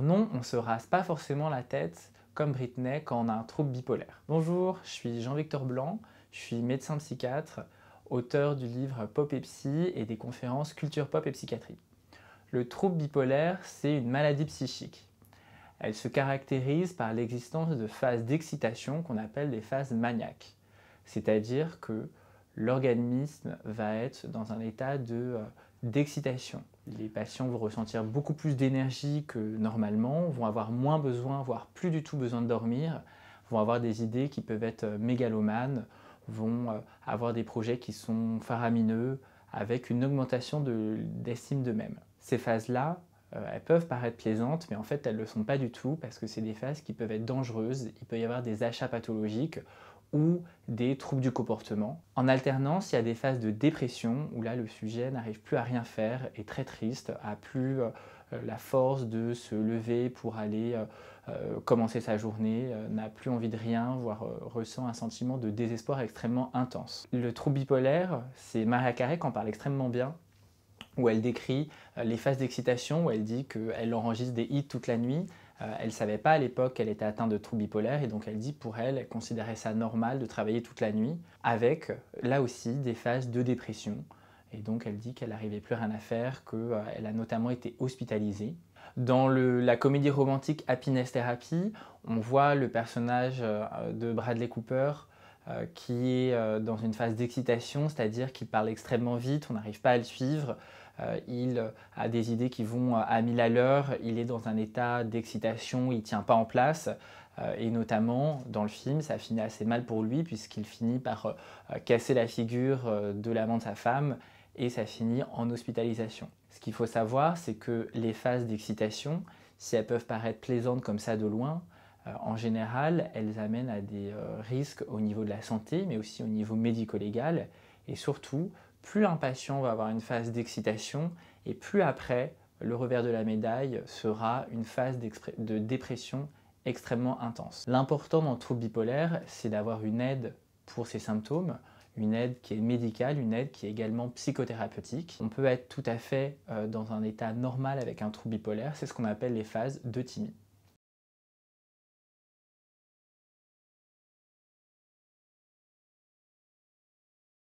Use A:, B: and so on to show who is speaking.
A: Non, on ne se rase pas forcément la tête comme Britney quand on a un trouble bipolaire. Bonjour, je suis Jean-Victor Blanc, je suis médecin psychiatre, auteur du livre Pop et Psy et des conférences Culture Pop et Psychiatrie. Le trouble bipolaire, c'est une maladie psychique. Elle se caractérise par l'existence de phases d'excitation qu'on appelle des phases maniaques. C'est-à-dire que l'organisme va être dans un état d'excitation. Les patients vont ressentir beaucoup plus d'énergie que normalement, vont avoir moins besoin, voire plus du tout besoin de dormir, vont avoir des idées qui peuvent être mégalomanes, vont avoir des projets qui sont faramineux, avec une augmentation d'estime d'eux-mêmes. Ces phases-là, elles peuvent paraître plaisantes, mais en fait elles ne le sont pas du tout parce que c'est des phases qui peuvent être dangereuses. Il peut y avoir des achats pathologiques ou des troubles du comportement. En alternance, il y a des phases de dépression où là le sujet n'arrive plus à rien faire, est très triste, a plus la force de se lever pour aller commencer sa journée, n'a plus envie de rien, voire ressent un sentiment de désespoir extrêmement intense. Le trouble bipolaire, c'est Maria Carey qui en parle extrêmement bien, où elle décrit les phases d'excitation, où elle dit qu'elle enregistre des hits toute la nuit. Elle ne savait pas à l'époque qu'elle était atteinte de trouble bipolaire et donc elle dit pour elle, elle considérait ça normal de travailler toute la nuit avec là aussi des phases de dépression. Et donc elle dit qu'elle n'arrivait plus rien à faire, qu'elle a notamment été hospitalisée. Dans la comédie romantique Happiness Therapy, on voit le personnage de Bradley Cooper qui est dans une phase d'excitation, c'est-à-dire qu'il parle extrêmement vite, on n'arrive pas à le suivre, il a des idées qui vont à 1000 à l'heure, il est dans un état d'excitation, il ne tient pas en place, et notamment dans le film, ça finit assez mal pour lui puisqu'il finit par casser la figure de l'amant de sa femme et ça finit en hospitalisation. Ce qu'il faut savoir, c'est que les phases d'excitation, si elles peuvent paraître plaisantes comme ça de loin, en général, elles amènent à des risques au niveau de la santé, mais aussi au niveau médico-légal. Et surtout, plus un patient va avoir une phase d'excitation, et plus après, le revers de la médaille sera une phase de dépression extrêmement intense. L'important dans le trouble bipolaire, c'est d'avoir une aide pour ces symptômes, une aide qui est médicale, une aide qui est également psychothérapeutique. On peut être tout à fait dans un état normal avec un trouble bipolaire, c'est ce qu'on appelle les phases d'euthymie.